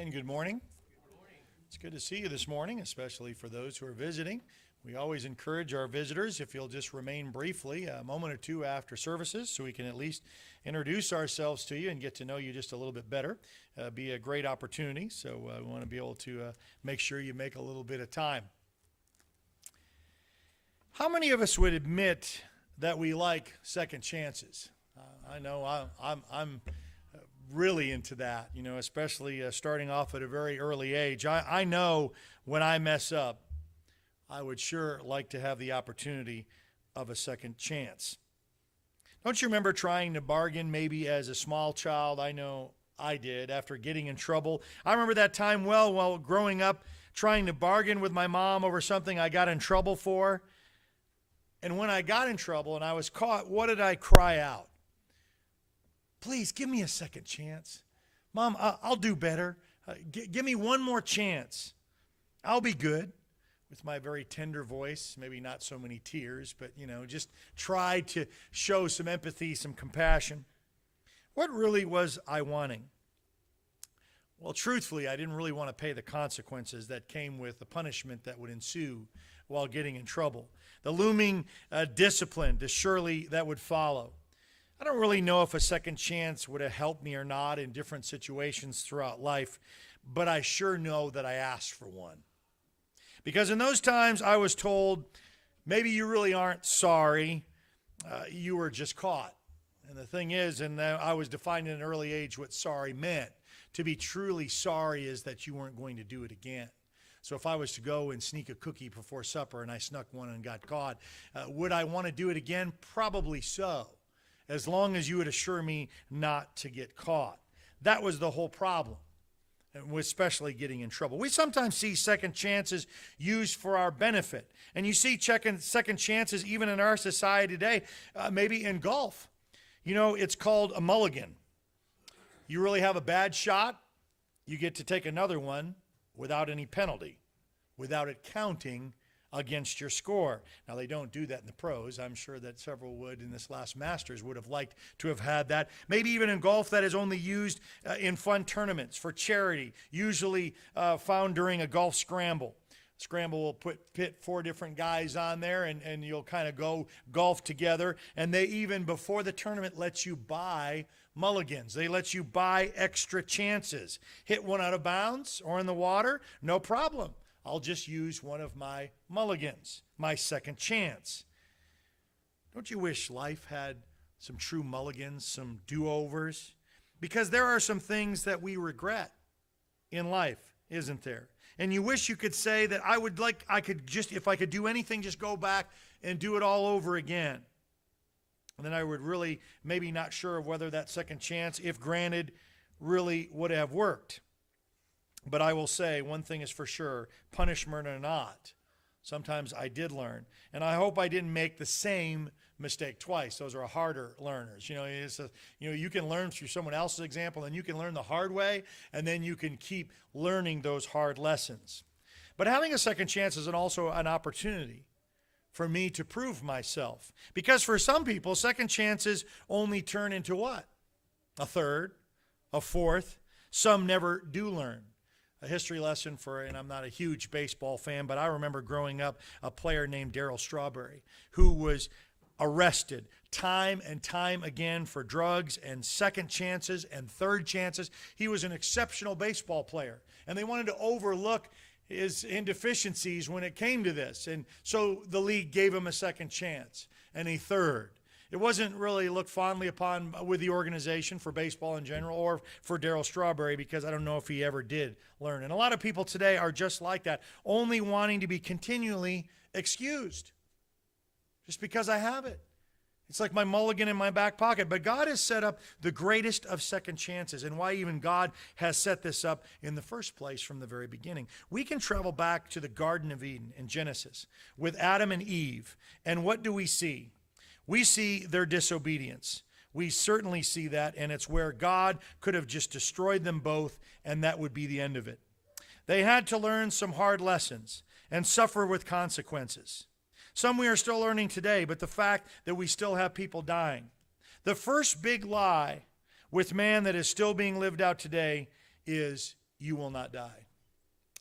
And good morning. It's good to see you this morning, especially for those who are visiting. We always encourage our visitors, if you'll just remain briefly a moment or two after services so we can at least introduce ourselves to you and get to know you just a little bit better. Be a great opportunity, so we want to be able to make sure you make a little bit of time. How many of us would admit that we like second chances? I know I'm really into that, especially starting off at a very early age. I know when I mess up, I would sure like to have the opportunity of a second chance. Don't you remember trying to bargain maybe as a small child? I know I did after getting in trouble. I remember that time well while growing up, trying to bargain with my mom over something I got in trouble for. And when I got in trouble and I was caught, what did I cry out? Please, give me a second chance. Mom, I'll do better. Give me one more chance. I'll be good. With my very tender voice, maybe not so many tears, but, just tried to show some empathy, some compassion. What really was I wanting? Well, truthfully, I didn't really want to pay the consequences that came with the punishment that would ensue while getting in trouble. The looming discipline that would follow. I don't really know if a second chance would have helped me or not in different situations throughout life, but I sure know that I asked for one. Because in those times I was told, maybe you really aren't sorry, you were just caught. And the thing is, and I was defined at an early age what sorry meant. To be truly sorry is that you weren't going to do it again. So if I was to go and sneak a cookie before supper and I snuck one and got caught, would I want to do it again? Probably so, as long as you would assure me not to get caught. That was the whole problem. And especially getting in trouble. We sometimes see second chances used for our benefit. And you see second chances even in our society today, maybe in golf. It's called a mulligan. You really have a bad shot, you get to take another one without any penalty, without it counting against your score. Now, they don't do that in the pros. I'm sure that several would in this last Masters would have liked to have had that. Maybe even in golf, that is only used in fun tournaments for charity, usually found during a golf scramble. Scramble will pit 4 different guys on there, and you'll kind of go golf together. And they even, before the tournament, let you buy mulligans. They let you buy extra chances. Hit one out of bounds or in the water, no problem. I'll just use one of my mulligans, my second chance. Don't you wish life had some true mulligans, some do-overs? Because there are some things that we regret in life, isn't there? And you wish you could say that if I could do anything, just go back and do it all over again. And then I would really maybe not sure of whether that second chance, if granted, really would have worked. But I will say one thing is for sure, punishment or not, sometimes I did learn. And I hope I didn't make the same mistake twice. Those are harder learners. You can learn through someone else's example, and you can learn the hard way, and then you can keep learning those hard lessons. But having a second chance is also an opportunity for me to prove myself. Because for some people, second chances only turn into what? A third, a fourth. Some never do learn. A history lesson and I'm not a huge baseball fan, but I remember growing up a player named Darryl Strawberry who was arrested time and time again for drugs and second chances and third chances. He was an exceptional baseball player, and they wanted to overlook his indeficiencies when it came to this. And so the league gave him a second chance and a third. It wasn't really looked fondly upon with the organization for baseball in general or for Darryl Strawberry, because I don't know if he ever did learn. And a lot of people today are just like that, only wanting to be continually excused just because I have it. It's like my mulligan in my back pocket. But God has set up the greatest of second chances, and why even God has set this up in the first place from the very beginning. We can travel back to the Garden of Eden in Genesis with Adam and Eve, and what do we see? We see their disobedience. We certainly see that, and it's where God could have just destroyed them both, and that would be the end of it. They had to learn some hard lessons and suffer with consequences. Some we are still learning today, but the fact that we still have people dying. The first big lie with man that is still being lived out today is you will not die.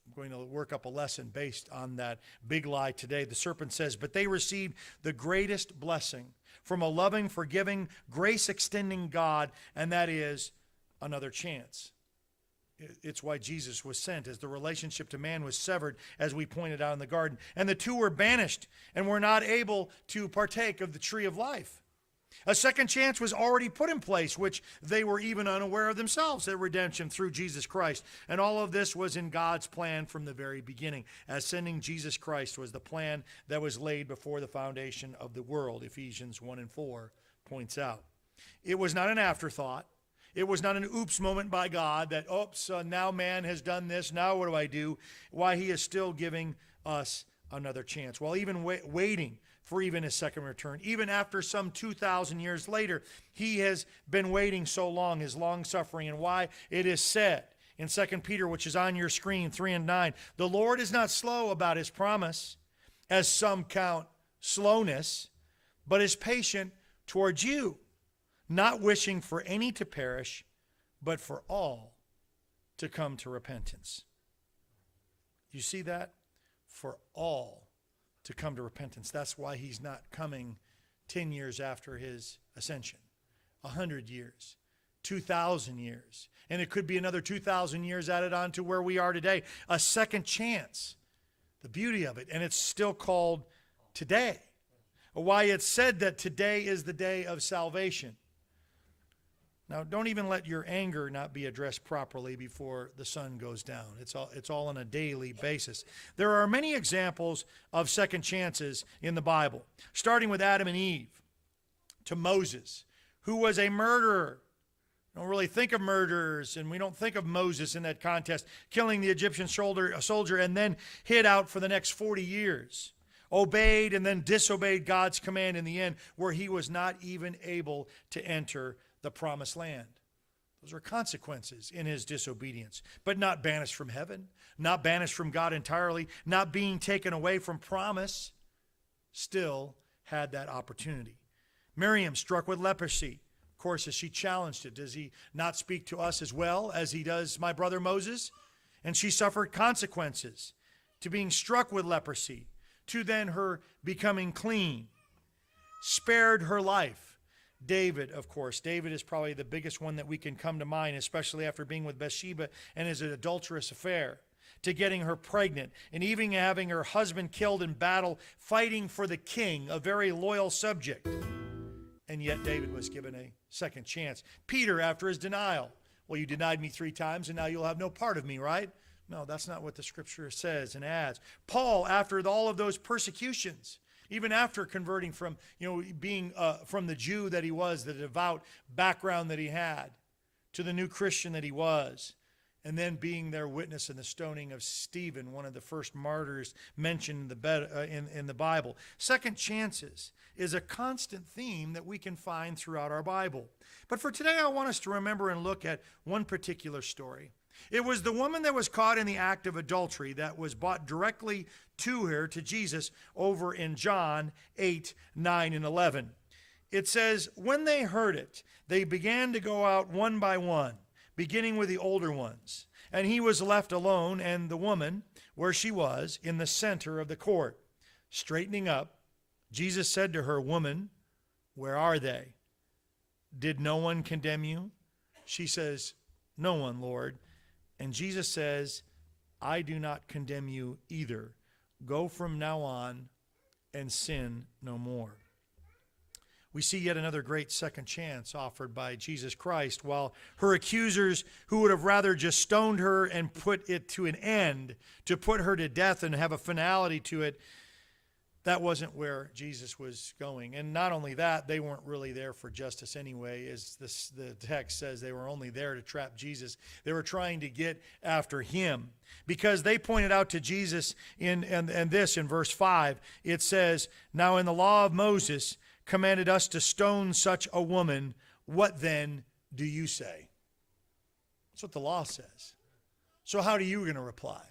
I'm going to work up a lesson based on that big lie today. The serpent says, but they received the greatest blessing from a loving, forgiving, grace-extending God, and that is another chance. It's why Jesus was sent, as the relationship to man was severed, as we pointed out in the garden. And the two were banished and were not able to partake of the tree of life. A second chance was already put in place, which they were even unaware of themselves, their redemption through Jesus Christ. And all of this was in God's plan from the very beginning, as sending Jesus Christ was the plan that was laid before the foundation of the world, Ephesians 1:4 points out. It was not an afterthought. It was not an oops moment by God that, oops, now man has done this, now what do I do? Why, he is still giving us another chance. While even waiting for even his second return, even after some 2,000 years later, he has been waiting so long, his long suffering, and why it is said in 2 Peter, which is on your screen, 3 and 9, the Lord is not slow about his promise, as some count slowness, but is patient towards you, not wishing for any to perish, but for all to come to repentance. You see that? For all to come to repentance. That's why he's not coming 10 years after his ascension, 100 years, 2,000 years. And it could be another 2,000 years added on to where we are today. A second chance. The beauty of it. And it's still called today. Why it's said that today is the day of salvation. Now, don't even let your anger not be addressed properly before the sun goes down. It's all on a daily basis. There are many examples of second chances in the Bible, starting with Adam and Eve, to Moses, who was a murderer. We don't really think of murderers, and we don't think of Moses in that context, killing the Egyptian soldier and then hid out for the next 40 years. Obeyed and then disobeyed God's command in the end, where he was not even able to enter the promised land. Those are consequences in his disobedience, but not banished from heaven, not banished from God entirely, not being taken away from promise, still had that opportunity. Miriam struck with leprosy. Of course, as she challenged it, does he not speak to us as well as he does my brother Moses? And she suffered consequences to being struck with leprosy, to then her becoming clean, spared her life. David, of course. David is probably the biggest one that we can come to mind, especially after being with Bathsheba and his adulterous affair, to getting her pregnant and even having her husband killed in battle, fighting for the king, a very loyal subject. And yet David was given a second chance. Peter, after his denial, well, you denied me 3 times and now you'll have no part of me, right? No, that's not what the scripture says and adds. Paul, after all of those persecutions, even after converting from, being from the Jew that he was, the devout background that he had, to the new Christian that he was, and then being their witness in the stoning of Stephen, one of the first martyrs mentioned in the Bible. Second chances is a constant theme that we can find throughout our Bible. But for today, I want us to remember and look at one particular story. It was the woman that was caught in the act of adultery that was brought directly to her, to Jesus, over in John 8, 9, and 11. It says, when they heard it, they began to go out one by one, beginning with the older ones. And he was left alone, and the woman, where she was, in the center of the court. Straightening up, Jesus said to her, woman, where are they? Did no one condemn you? She says, no one, Lord. And Jesus says, I do not condemn you either. Go from now on and sin no more. We see yet another great second chance offered by Jesus Christ, while her accusers, who would have rather just stoned her and put it to an end, to put her to death and have a finality to it, that wasn't where Jesus was going. And not only that, they weren't really there for justice anyway. As the text says, they were only there to trap Jesus. They were trying to get after him, because they pointed out to Jesus in verse 5. It says, now in the law of Moses commanded us to stone such a woman. What then do you say? That's what the law says. So how are you going to reply?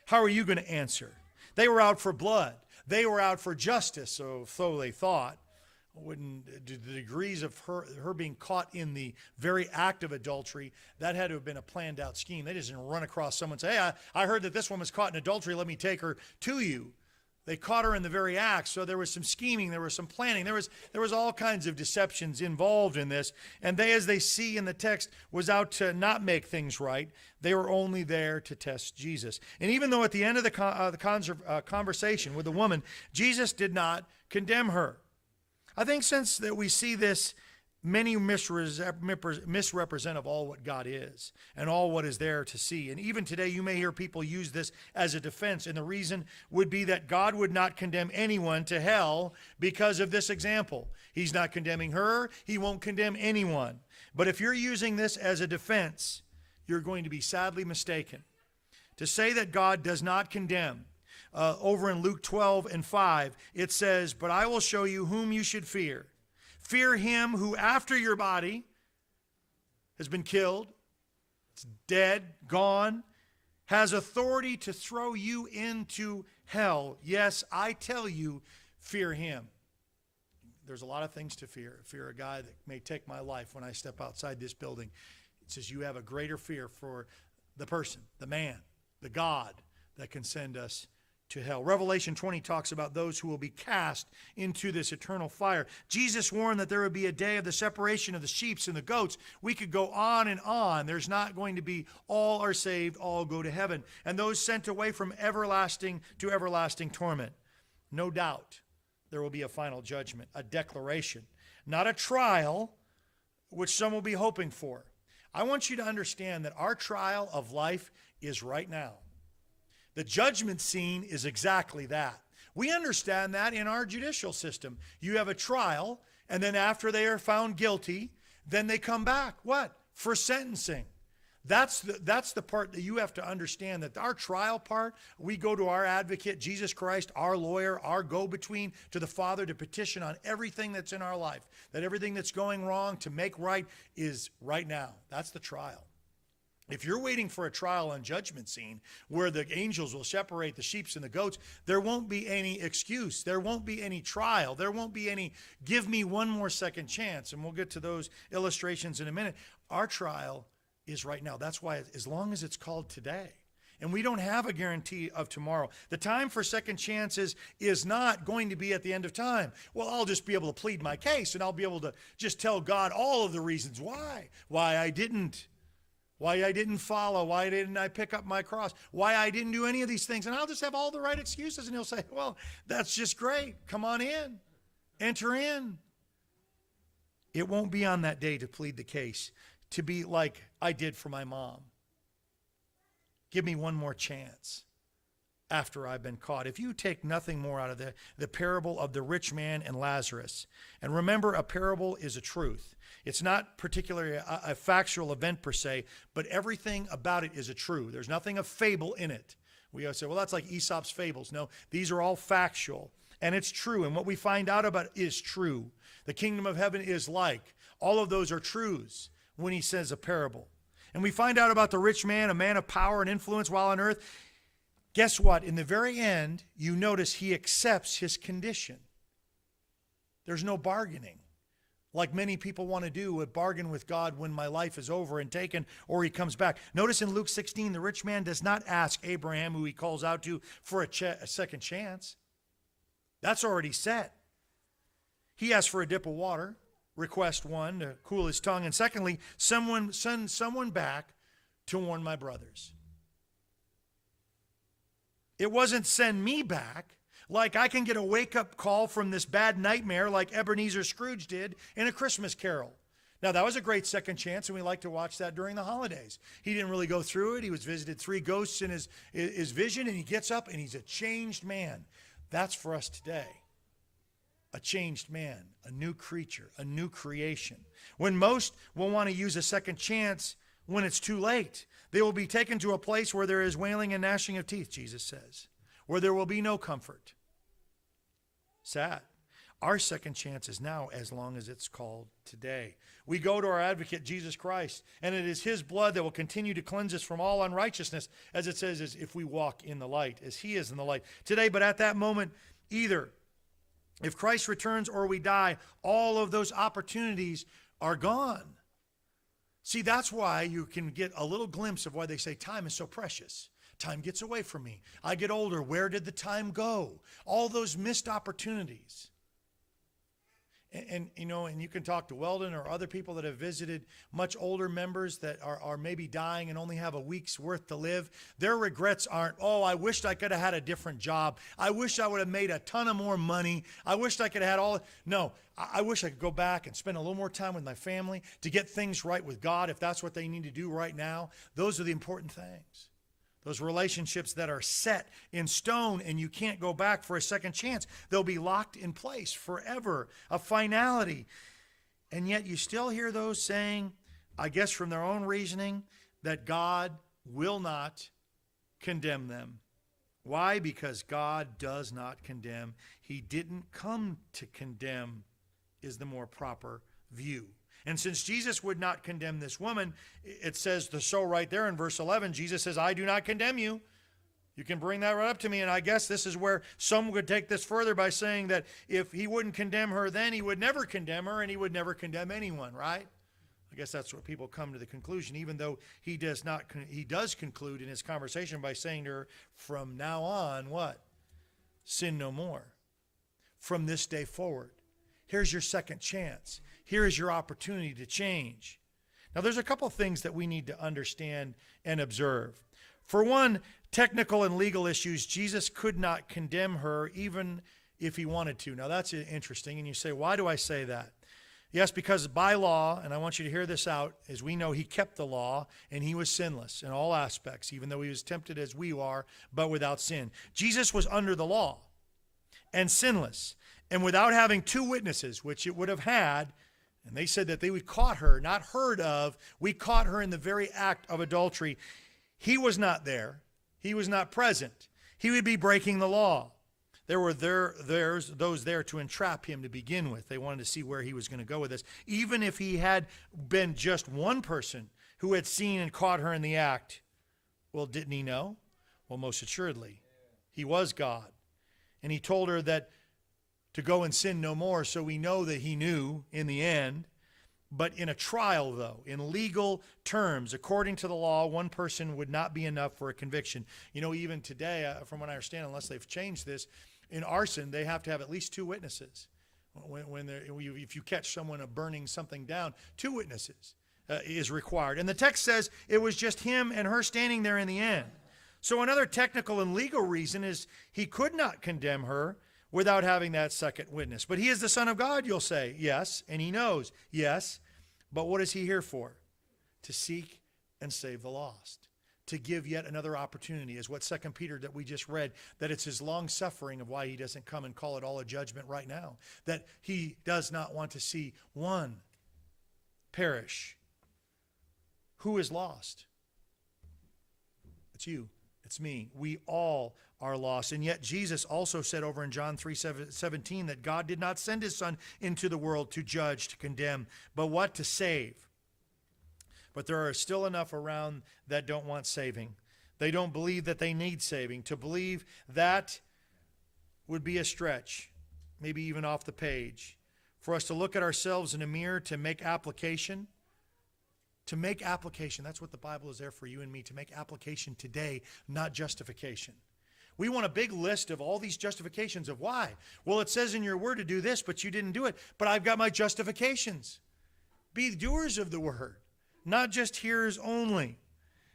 How are you going to answer? They were out for blood. They were out for justice, so they thought. the degrees of her being caught in the very act of adultery, that had to have been a planned out scheme. They just didn't run across someone and say, hey, I heard that this woman's caught in adultery. Let me take her to you. They caught her in the very act. So there was some scheming. There was some planning. There was all kinds of deceptions involved in this. And they, as they see in the text, was out to not make things right. They were only there to test Jesus. And even though at the end of the conversation with the woman, Jesus did not condemn her. I think since that we see this, many misrepresent of all what God is and all what is there to see. And even today, you may hear people use this as a defense. And the reason would be that God would not condemn anyone to hell because of this example. He's not condemning her. He won't condemn anyone. But if you're using this as a defense, you're going to be sadly mistaken. To say that God does not condemn, over in Luke 12:5, it says, but I will show you whom you should fear. Fear him who after your body has been killed, it's dead, gone, has authority to throw you into hell. Yes, I tell you, fear him. There's a lot of things to fear. Fear a guy that may take my life when I step outside this building. It says you have a greater fear for the person, the man, the God that can send us to hell. Revelation 20 talks about those who will be cast into this eternal fire. Jesus warned that there would be a day of the separation of the sheep and the goats. We could go on and on. There's not going to be all are saved, all go to heaven. And those sent away from everlasting to everlasting torment. No doubt there will be a final judgment, a declaration, not a trial, which some will be hoping for. I want you to understand that our trial of life is right now. The judgment scene is exactly that. We understand that in our judicial system. You have a trial, and then after they are found guilty, then they come back. What? For sentencing. That's the part that you have to understand, that our trial part, we go to our advocate, Jesus Christ, our lawyer, our go-between to the Father to petition on everything that's in our life, that everything that's going wrong to make right is right now. That's the trial. If you're waiting for a trial and judgment scene where the angels will separate the sheep and the goats, there won't be any excuse. There won't be any trial. There won't be any give me one more second chance. And we'll get to those illustrations in a minute. Our trial is right now. That's why, as long as it's called today, and we don't have a guarantee of tomorrow. The time for second chances is not going to be at the end of time. Well, I'll just be able to plead my case, and I'll be able to just tell God all of the reasons why I didn't follow, why didn't I pick up my cross, why I didn't do any of these things. And I'll just have all the right excuses. And he'll say, well, that's just great. Come on in. Enter in. It won't be on that day to plead the case, to be like I did for my mom. Give me one more chance after I've been caught. If you take nothing more out of the parable of the rich man and Lazarus, and remember, a parable is a truth. It's not particularly a factual event per se, but everything about it is a true. There's nothing of fable in it. We always say, well, that's like Aesop's fables. No, these are all factual, and it's true. And what we find out about it is true. The kingdom of heaven is like. All of those are truths when he says a parable. And we find out about the rich man, a man of power and influence while on earth. Guess what? In the very end, you notice he accepts his condition. There's no bargaining, like many people want to do, with bargain with God when my life is over and taken or he comes back. Notice in Luke 16, the rich man does not ask Abraham, who he calls out to, for a second chance. That's already set. He asks for a dip of water, request one, to cool his tongue. And secondly, send someone back to warn my brothers. It wasn't send me back, like I can get a wake-up call from this bad nightmare like Ebenezer Scrooge did in A Christmas Carol. Now, that was a great second chance, and we like to watch that during the holidays. He didn't really go through it. He was visited 3 ghosts in his vision, and he gets up, and he's a changed man. That's for us today. A changed man, a new creature, a new creation. When most will want to use a second chance when it's too late, they will be taken to a place where there is wailing and gnashing of teeth, Jesus says, where there will be no comfort. Sad. Our second chance is now, as long as it's called today. We go to our advocate, Jesus Christ, and it is his blood that will continue to cleanse us from all unrighteousness, as it says, as if we walk in the light, as he is in the light today. But at that moment, either If Christ returns or we die, all of those opportunities are gone. See, that's why you can get a little glimpse of why they say time is so precious. Time gets away from me. I get older. Where did the time go? All those missed opportunities. And you can talk to Weldon or other people that have visited much older members that are maybe dying and only have a week's worth to live. Their regrets aren't, oh, I wished I could have had a different job. I wish I would have made a ton of more money. I wished I could have had all. No, I wish I could go back and spend a little more time with my family to get things right with God if that's what they need to do right now. Those are the important things. Those relationships that are set in stone and you can't go back for a second chance. They'll be locked in place forever, a finality. And yet you still hear those saying, I guess from their own reasoning, that God will not condemn them. Why? Because God does not condemn. He didn't come to condemn, is the more proper view. And since Jesus would not condemn this woman, it says so right there in verse 11, Jesus says, I do not condemn you. You can bring that right up to me. And I guess this is where some would take this further by saying that if he wouldn't condemn her then, he would never condemn her and he would never condemn anyone, right? I guess that's what people come to the conclusion, even though he does conclude in his conversation by saying to her, from now on, what? Sin no more. From this day forward. Here's your second chance. Here is your opportunity to change. Now, there's a couple things that we need to understand and observe. For one, technical and legal issues, Jesus could not condemn her even if he wanted to. Now, that's interesting. And you say, why do I say that? Yes, because by law, and I want you to hear this out, as we know he kept the law and he was sinless in all aspects, even though he was tempted as we are, but without sin. Jesus was under the law and sinless. And without having two witnesses, which it would have had, and they said that they would caught her, not heard of, we caught her in the very act of adultery. He was not there. He was not present. He would be breaking the law. There were those there to entrap him to begin with. They wanted to see where he was going to go with this. Even if he had been just one person who had seen and caught her in the act, well, didn't he know? Well, most assuredly. He was God. And he told her that to go and sin no more, so we know that he knew in the end. But in a trial, though, in legal terms, according to the law, one person would not be enough for a conviction. You know, even today, from what I understand, unless they've changed this, in arson, they have to have at least two witnesses. If you catch someone burning something down, two witnesses is required. And the text says it was just him and her standing there in the end. So another technical and legal reason is he could not condemn her without having that second witness. But he is the Son of God, you'll say. Yes, and he knows. Yes, but what is he here for? To seek and save the lost. To give yet another opportunity, is what 2 Peter that we just read, that it's his long suffering of why he doesn't come and call it all a judgment right now. That he does not want to see one perish. Who is lost? It's you. It's me. We all are lost. And yet Jesus also said over in John 3:17 that God did not send his Son into the world to judge, to condemn, but what? To save. But there are still enough around that don't want saving. They don't believe that they need saving. To believe that would be a stretch, maybe even off the page. For us to look at ourselves in a mirror to make application. To make application, that's what the Bible is there for you and me, to make application today, not justification. We want a big list of all these justifications of why. Well, it says in your word to do this, but you didn't do it. But I've got my justifications. Be doers of the word, not just hearers only.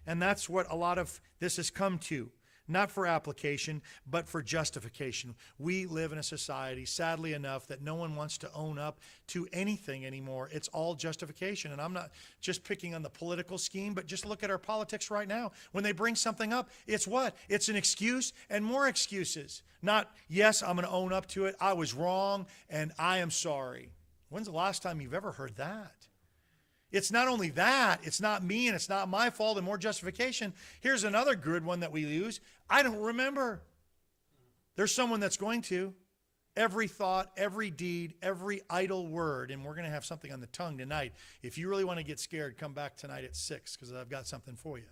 And that's what a lot of this has come to. Not for application, but for justification. We live in a society, sadly enough, that no one wants to own up to anything anymore. It's all justification. And I'm not just picking on the political scheme, but just look at our politics right now. When they bring something up, it's what? It's an excuse and more excuses. Not, yes, I'm going to own up to it. I was wrong and I am sorry. When's the last time you've ever heard that? It's not only that, it's not me and it's not my fault and more justification. Here's another good one that we use. I don't remember. There's someone that's going to. Every thought, every deed, every idle word, and we're going to have something on the tongue tonight. If you really want to get scared, come back tonight at 6 because I've got something for you.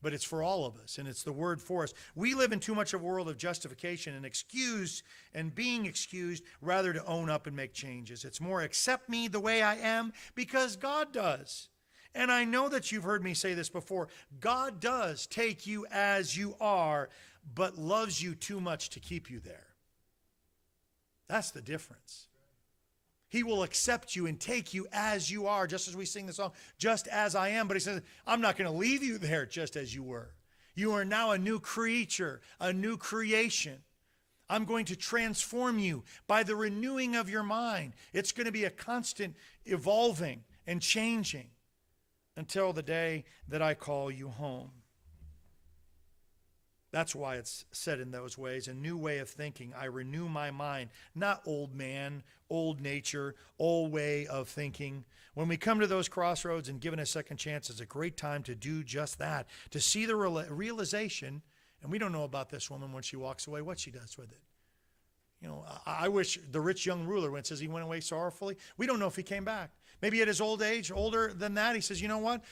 but it's for all of us, and it's the word for us. We live in too much of a world of justification and excuse and being excused rather to own up and make changes. It's more accept me the way I am because God does. And I know that you've heard me say this before. God does take you as you are, but loves you too much to keep you there. That's the difference. He will accept you and take you as you are, just as we sing the song, just as I am. But he says, I'm not going to leave you there just as you were. You are now a new creature, a new creation. I'm going to transform you by the renewing of your mind. It's going to be a constant evolving and changing until the day that I call you home. That's why it's said in those ways, a new way of thinking. I renew my mind, not old man, old nature, old way of thinking. When we come to those crossroads and given a second chance, it's a great time to do just that, to see the realization, and we don't know about this woman when she walks away, what she does with it. You know, I wish the rich young ruler, when it says he went away sorrowfully, we don't know if he came back. Maybe at his old age, older than that, he says, you know what?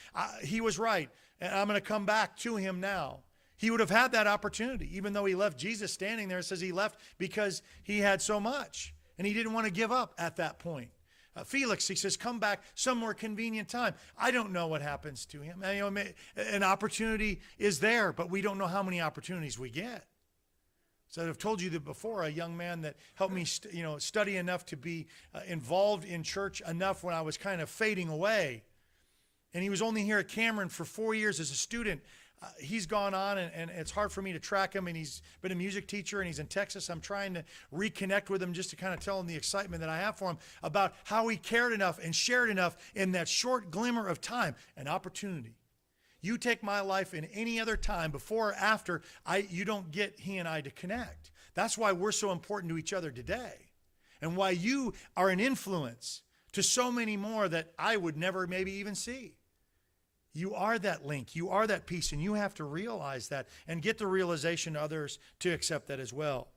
He was right, and I'm going to come back to him now. He would have had that opportunity, even though he left Jesus standing there. It says he left because he had so much, and he didn't want to give up at that point. Felix, he says, come back some more convenient time. I don't know what happens to him. You know, an opportunity is there, but we don't know how many opportunities we get. So I've told you that before, a young man that helped me study enough to be involved in church enough when I was kind of fading away. And he was only here at Cameron for 4 years as a student. He's gone on, and it's hard for me to track him, and he's been a music teacher, and he's in Texas. I'm trying to reconnect with him just to kind of tell him the excitement that I have for him about how he cared enough and shared enough in that short glimmer of time, an opportunity. You take my life in any other time, before or after, you don't get he and I to connect. That's why we're so important to each other today, and why you are an influence to so many more that I would never maybe even see. You are that link. You are that piece, and you have to realize that and get the realization to others to accept that as well.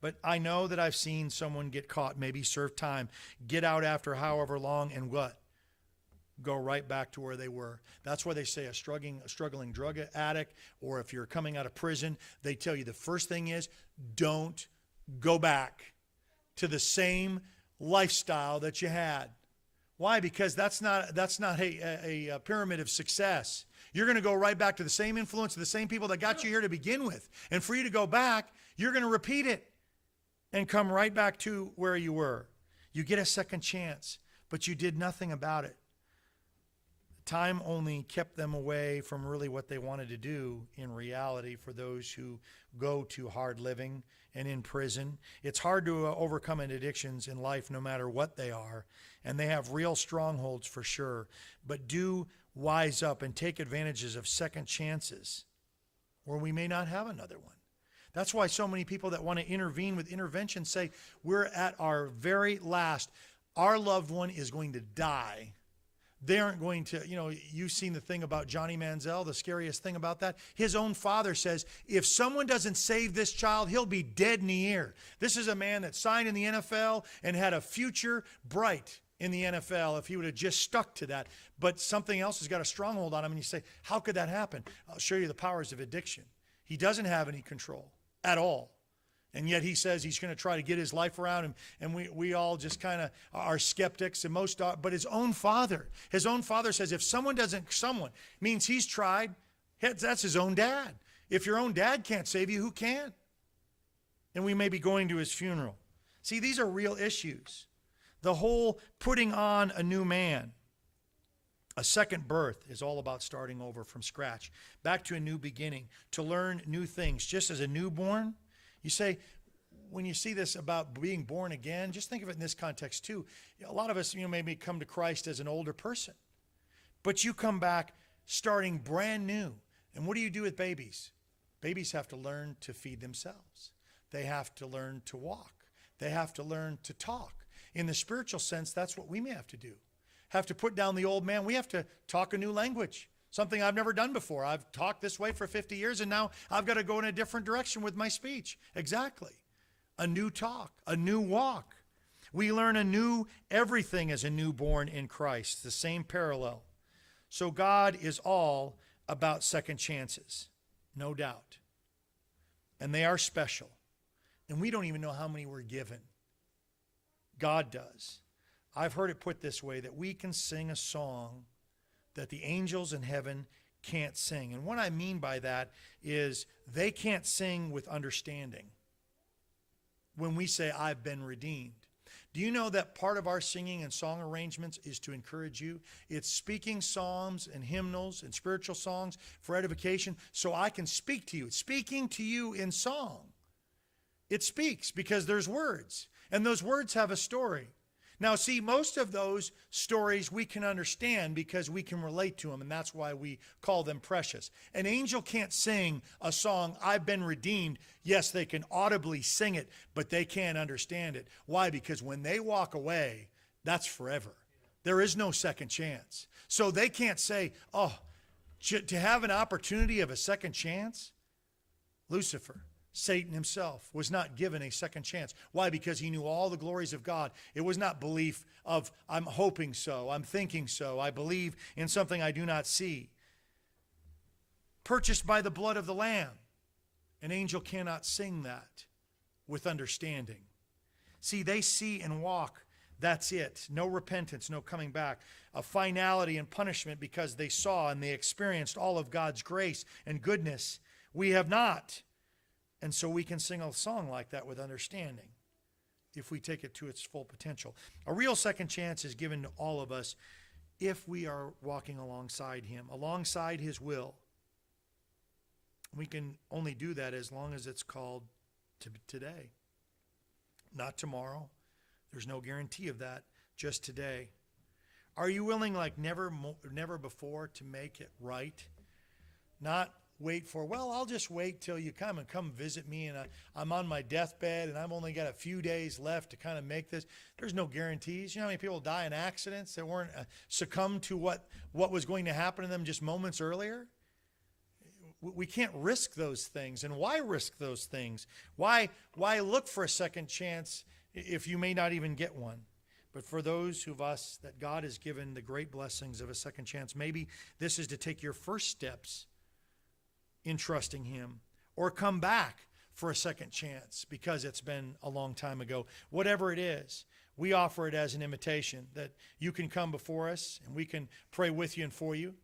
But I know that I've seen someone get caught, maybe serve time, get out after however long, and what? Go right back to where they were. That's why they say a struggling drug addict, or if you're coming out of prison, they tell you the first thing is don't go back to the same lifestyle that you had. Why? Because that's not a pyramid of success. You're going to go right back to the same influence of the same people that got you here to begin with. And for you to go back, you're going to repeat it and come right back to where you were. You get a second chance, but you did nothing about it. Time only kept them away from really what they wanted to do in reality for those who go to hard living and in prison. It's hard to overcome addictions in life no matter what they are, and they have real strongholds for sure. But do wise up and take advantages of second chances where we may not have another one. That's why so many people that want to intervene with intervention say we're at our very last. Our loved one is going to die. They aren't going to, you've seen the thing about Johnny Manziel, the scariest thing about that. His own father says, if someone doesn't save this child, he'll be dead in a year. This is a man that signed in the NFL and had a future bright in the NFL if he would have just stuck to that. But something else has got a stronghold on him, and you say, how could that happen? I'll show you the powers of addiction. He doesn't have any control at all. And yet he says he's going to try to get his life around, and we all just kind of are skeptics, and most are. But his own father says if someone means he's tried. That's his own dad. If your own dad can't save you, who can? And we may be going to his funeral. See, these are real issues. The whole putting on a new man. A second birth is all about starting over from scratch, back to a new beginning, to learn new things. Just as a newborn, you say, when you see this about being born again, just think of it in this context too. A lot of us, maybe come to Christ as an older person, but you come back starting brand new. And what do you do with babies? Babies have to learn to feed themselves. They have to learn to walk. They have to learn to talk. In the spiritual sense, that's what we may have to do. Have to put down the old man. We have to talk a new language. Something I've never done before. I've talked this way for 50 years, and now I've got to go in a different direction with my speech. Exactly. A new talk, a new walk. We learn anew everything as a newborn in Christ, the same parallel. So God is all about second chances, no doubt. And they are special. And we don't even know how many we're given. God does. I've heard it put this way, that we can sing a song that the angels in heaven can't sing. And what I mean by that is they can't sing with understanding. When we say, I've been redeemed. Do you know that part of our singing and song arrangements is to encourage you? It's speaking psalms and hymnals and spiritual songs for edification so I can speak to you. It's speaking to you in song. It speaks because there's words, and those words have a story. Now, see, most of those stories we can understand because we can relate to them, and that's why we call them precious. An angel can't sing a song, I've been redeemed. Yes, they can audibly sing it, but they can't understand it. Why? Because when they walk away, that's forever. There is no second chance. So they can't say, oh, to have an opportunity of a second chance? Lucifer, Satan himself, was not given a second chance. Why? Because he knew all the glories of God. It was not belief of, I'm hoping so, I'm thinking so, I believe in something I do not see. Purchased by the blood of the Lamb. An angel cannot sing that with understanding. See, they see and walk. That's it. No repentance, no coming back. A finality and punishment because they saw and they experienced all of God's grace and goodness. We have not. And so we can sing a song like that with understanding if we take it to its full potential. A real second chance is given to all of us if we are walking alongside him, alongside his will. We can only do that as long as it's called to today, not tomorrow. There's no guarantee of that, just today. Are you willing like never before to make it right? Not wait for, well, I'll just wait till you come visit me, and I'm on my deathbed and I've only got a few days left to kind of make this. There's no guarantees. You know how many people die in accidents that weren't succumbed to what was going to happen to them just moments earlier? We can't risk those things. And why risk those things? Why look for a second chance if you may not even get one? But for those of us that God has given the great blessings of a second chance, maybe this is to take your first steps in trusting him, or come back for a second chance because it's been a long time ago. Whatever it is, we offer it as an invitation that you can come before us and we can pray with you and for you.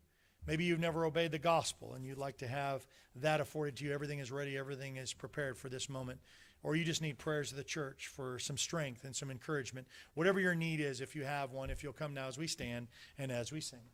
Maybe you've never obeyed the gospel and you'd like to have that afforded to you. Everything is ready. Everything is prepared for this moment. Or you just need prayers of the church for some strength and some encouragement. Whatever your need is, if you have one, if you'll come now as we stand and as we sing.